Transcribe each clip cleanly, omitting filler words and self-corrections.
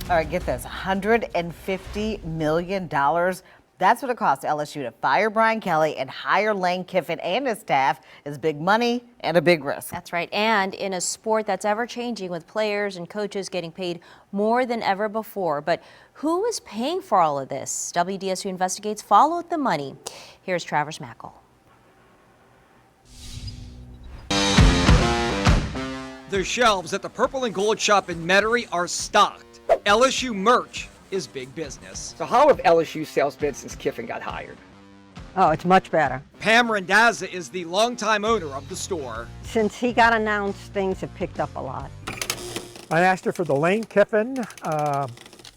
All right, get this, $150 million. That's what it cost LSU to fire Brian Kelly and hire Lane Kiffin and his staff. Is big money and a big risk. That's right. And in a sport that's ever changing with players and coaches getting paid more than ever before. But who is paying for all of this? WDSU Investigates followed the money. Here's Travers Mackle. The shelves at the Purple and Gold shop in Metairie are stocked. LSU merch is big business. So how have LSU sales been since Kiffin got hired? Oh, it's much better. Pam Randazza is the longtime owner of the store. Since he got announced, things have picked up a lot. I asked her for the Lane Kiffin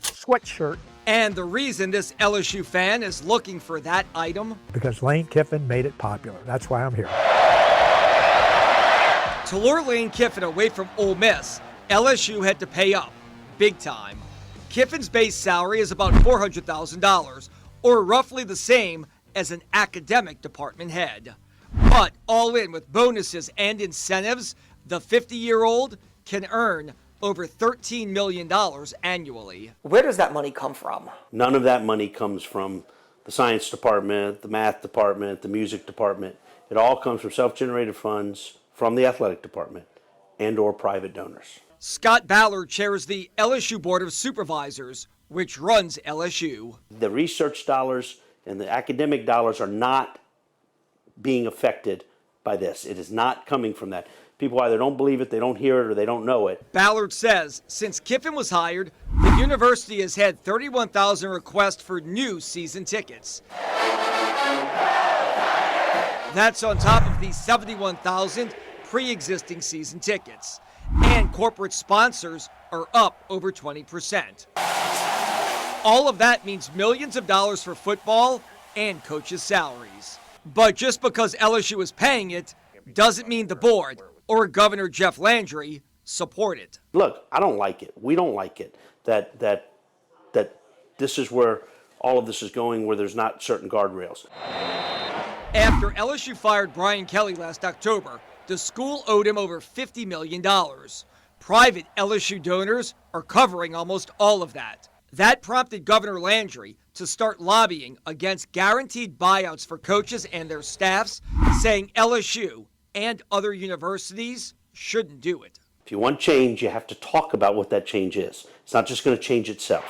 sweatshirt. And the reason this LSU fan is looking for that item? Because Lane Kiffin made it popular. That's why I'm here. To lure Lane Kiffin away from Ole Miss, LSU had to pay up, big time. Kiffin's base salary is about $400,000, or roughly the same as an academic department head. But all in with bonuses and incentives, the 50-year-old can earn over $13 million annually. Where does that money come from? None of that money comes from the science department, the math department, the music department. It all comes from self-generated funds from the athletic department and or private donors. Scott Ballard chairs the LSU Board of Supervisors, which runs LSU. The research dollars and the academic dollars are not being affected by this. It is not coming from that. People either don't believe it, they don't hear it, or they don't know it. Ballard says since Kiffin was hired, the university has had 31,000 requests for new season tickets. That's on top of the 71,000 pre-existing season tickets. And corporate sponsors are up over 20%. All of that means millions of dollars for football and coaches' salaries. But just because LSU is paying it doesn't mean the board or Governor Jeff Landry support it. Look, I don't like it. We don't like it. That this is where all of this is going, where there's not certain guardrails. After LSU fired Brian Kelly last October, the school owed him over $50 million. Private LSU donors are covering almost all of that. That prompted Governor Landry to start lobbying against guaranteed buyouts for coaches and their staffs, saying LSU and other universities shouldn't do it. If you want change, you have to talk about what that change is. It's not just going to change itself.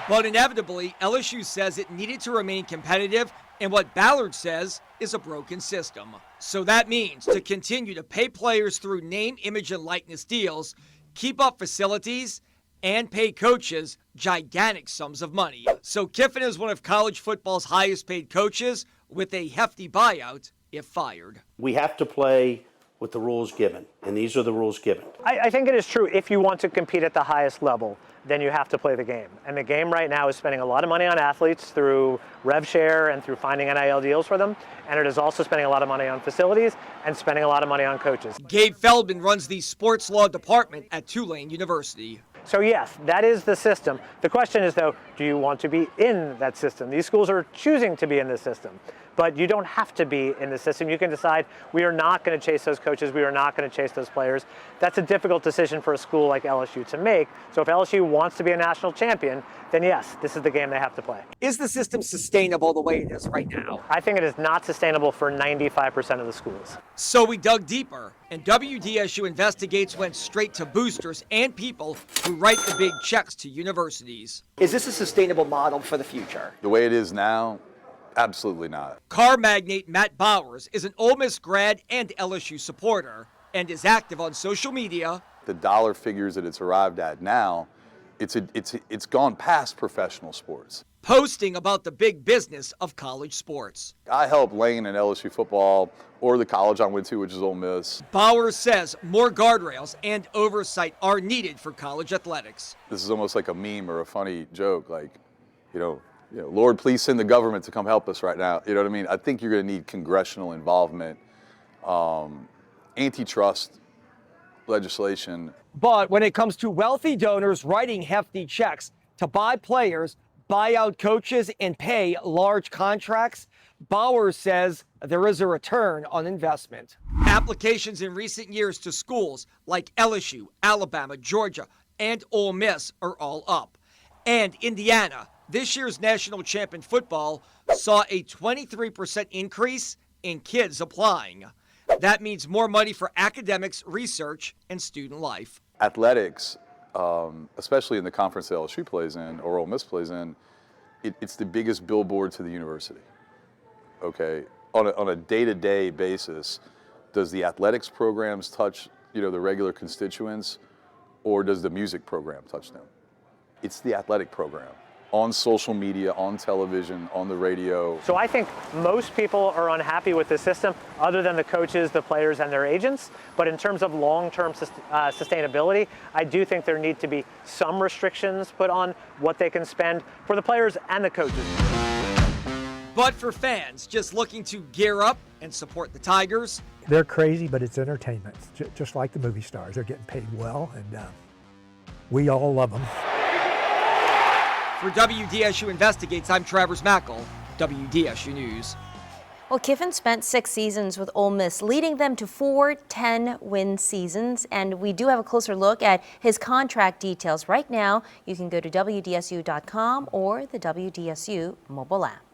But inevitably, LSU says it needed to remain competitive in what Ballard says is a broken system. So that means to continue to pay players through name, image, and likeness deals, keep up facilities, and pay coaches gigantic sums of money. So Kiffin is one of college football's highest paid coaches with a hefty buyout if fired. We have to play with the rules given, and these are the rules given. I think it is true. If you want to compete at the highest level, then you have to play the game. And the game right now is spending a lot of money on athletes through rev share and through finding NIL deals for them. And it is also spending a lot of money on facilities and spending a lot of money on coaches. Gabe Feldman runs the sports law department at Tulane University. So yes, that is the system. The question is though, do you want to be in that system? These schools are choosing to be in this system. But you don't have to be in the system. You can decide we are not going to chase those coaches. We are not going to chase those players. That's a difficult decision for a school like LSU to make. So if LSU wants to be a national champion, then yes, this is the game they have to play. Is the system sustainable the way it is right now? I think it is not sustainable for 95% of the schools. So we dug deeper, and WDSU Investigates went straight to boosters and people who write the big checks to universities. Is this a sustainable model for the future? The way it is now, absolutely not. Car magnate Matt Bowers is an Ole Miss grad and LSU supporter and is active on social media. The dollar figures that it's arrived at now, it's gone past professional sports. Posting about the big business of college sports. I help Lane and LSU football, or the college I went to, which is Ole Miss. Bowers says more guardrails and oversight are needed for college athletics. This is almost like a meme or a funny joke, like, Lord, please send the government to come help us right now. You know what I mean? I think you're going to need congressional involvement, antitrust legislation. But when it comes to wealthy donors writing hefty checks to buy players, buy out coaches, and pay large contracts, Bowers says there is a return on investment. Applications in recent years to schools like LSU, Alabama, Georgia, and Ole Miss are all up. And Indiana, this year's national champ in football, saw a 23% increase in kids applying. That means more money for academics, research, and student life. Athletics, especially in the conference that LSU plays in or Ole Miss plays in, it's the biggest billboard to the university. Okay, on a day-to-day basis, does the athletics programs touch the regular constituents, or does the music program touch them? It's the athletic program. On social media, on television, on the radio. So I think most people are unhappy with the system, other than the coaches, the players, and their agents. But in terms of long-term sustainability, I do think there need to be some restrictions put on what they can spend for the players and the coaches. But for fans just looking to gear up and support the Tigers, They're crazy, but it's entertainment, just like the movie stars. They're getting paid well, and we all love them. for WDSU Investigates, I'm Travers Mackel, WDSU News. Well, Kiffin spent 6 seasons with Ole Miss, leading them to 4 10-win seasons. And we do have a closer look at his contract details right now. You can go to WDSU.com or the WDSU mobile app.